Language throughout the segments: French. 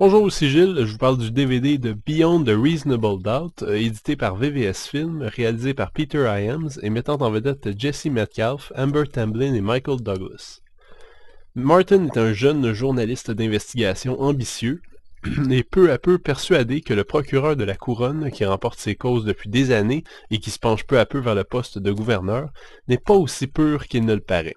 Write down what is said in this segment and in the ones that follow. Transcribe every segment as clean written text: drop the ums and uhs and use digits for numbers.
Bonjour, ici Gilles, je vous parle du DVD de Beyond the Reasonable Doubt, édité par VVS Film, réalisé par Peter Hyams et mettant en vedette Jesse Metcalfe, Amber Tamblyn et Michael Douglas. Martin est un jeune journaliste d'investigation ambitieux et peu à peu persuadé que le procureur de la couronne, qui remporte ses causes depuis des années et qui se penche peu à peu vers le poste de gouverneur, n'est pas aussi pur qu'il ne le paraît.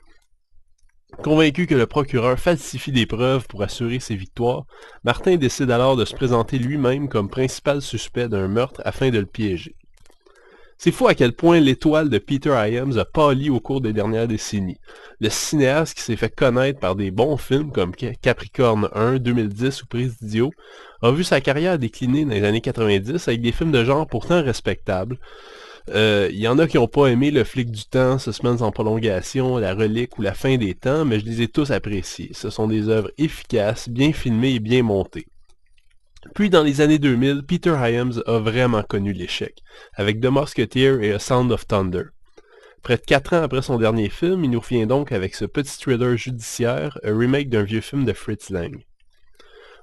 Convaincu que le procureur falsifie des preuves pour assurer ses victoires, Martin décide alors de se présenter lui-même comme principal suspect d'un meurtre afin de le piéger. C'est fou à quel point l'étoile de Peter Hyams a pâli au cours des dernières décennies. Le cinéaste qui s'est fait connaître par des bons films comme Capricorne 1, 2010 ou Presidio a vu sa carrière décliner dans les années 90 avec des films de genre pourtant respectables. Y en a qui n'ont pas aimé Le Flic du Temps, Suspense en prolongation, La Relique ou La Fin des Temps, mais je les ai tous appréciés. Ce sont des œuvres efficaces, bien filmées et bien montées. Puis dans les années 2000, Peter Hyams a vraiment connu l'échec, avec The Musketeer et A Sound of Thunder. Près de 4 ans après son dernier film, il nous revient donc avec ce petit thriller judiciaire, un remake d'un vieux film de Fritz Lang.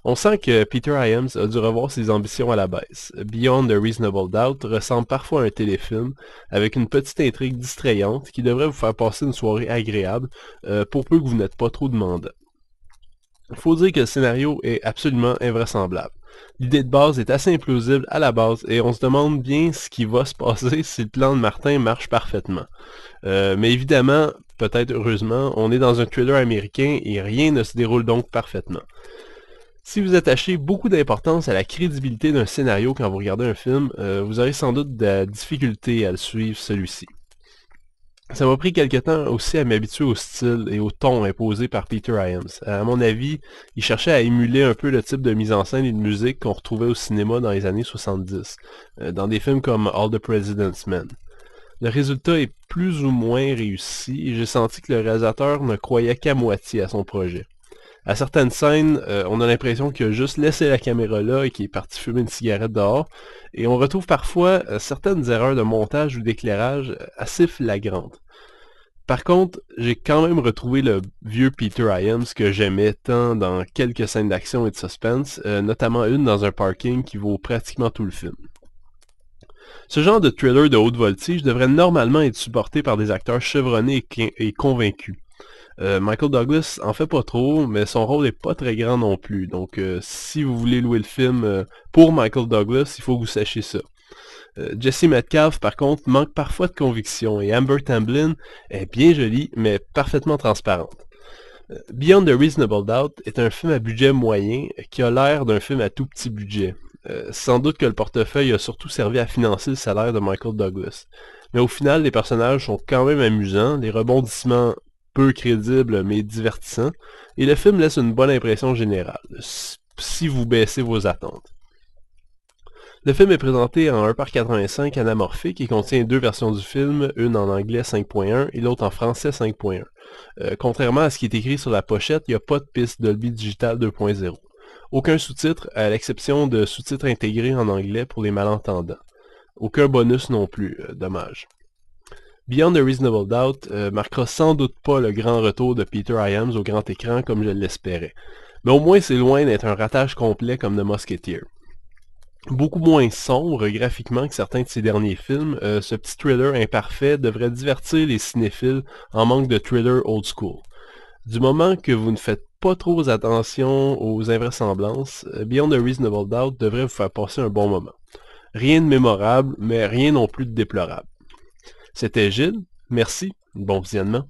On sent que Peter Hyams a dû revoir ses ambitions à la baisse. Beyond the Reasonable Doubt ressemble parfois à un téléfilm, avec une petite intrigue distrayante qui devrait vous faire passer une soirée agréable, pour peu que vous n'êtes pas trop demandant. Il faut dire que le scénario est absolument invraisemblable. L'idée de base est assez implausible à la base, et on se demande bien ce qui va se passer si le plan de Martin marche parfaitement. Mais évidemment, peut-être heureusement, on est dans un thriller américain et rien ne se déroule donc parfaitement. Si vous attachez beaucoup d'importance à la crédibilité d'un scénario quand vous regardez un film, vous aurez sans doute de la difficulté à le suivre celui-ci. Ça m'a pris quelque temps aussi à m'habituer au style et au ton imposé par Peter Hyams. À mon avis, il cherchait à émuler un peu le type de mise en scène et de musique qu'on retrouvait au cinéma dans les années 70, dans des films comme All the President's Men. Le résultat est plus ou moins réussi et j'ai senti que le réalisateur ne croyait qu'à moitié à son projet. À certaines scènes, on a l'impression qu'il a juste laissé la caméra là et qu'il est parti fumer une cigarette dehors. Et on retrouve parfois certaines erreurs de montage ou d'éclairage assez flagrantes. Par contre, j'ai quand même retrouvé le vieux Peter Hyams que j'aimais tant dans quelques scènes d'action et de suspense, notamment une dans un parking qui vaut pratiquement tout le film. Ce genre de thriller de haute voltige devrait normalement être supporté par des acteurs chevronnés et convaincus. Michael Douglas en fait pas trop, mais son rôle est pas très grand non plus. Donc si vous voulez louer le film pour Michael Douglas, il faut que vous sachiez ça. Jesse Metcalfe, par contre, manque parfois de conviction et Amber Tamblyn est bien jolie, mais parfaitement transparente. Beyond the Reasonable Doubt est un film à budget moyen qui a l'air d'un film à tout petit budget. Sans doute que le portefeuille a surtout servi à financer le salaire de Michael Douglas. Mais au final, les personnages sont quand même amusants, les rebondissements peu crédibles mais divertissants, et le film laisse une bonne impression générale, si vous baissez vos attentes. Le film est présenté en 1:85 anamorphique et contient deux versions du film, une en anglais 5.1 et l'autre en français 5.1. Contrairement à ce qui est écrit sur la pochette, il n'y a pas de piste Dolby Digital 2.0. Aucun sous-titre, à l'exception de sous-titres intégrés en anglais pour les malentendants. Aucun bonus non plus, dommage. Beyond the Reasonable Doubt marquera sans doute pas le grand retour de Peter Hyams au grand écran comme je l'espérais. Mais au moins c'est loin d'être un ratage complet comme The Musketeer. Beaucoup moins sombre graphiquement que certains de ses derniers films, ce petit thriller imparfait devrait divertir les cinéphiles en manque de thriller old school. Du moment que vous ne faites pas trop attention aux invraisemblances, Beyond the Reasonable Doubt devrait vous faire passer un bon moment. Rien de mémorable, mais rien non plus de déplorable. C'était Gilles, merci, bon visionnement.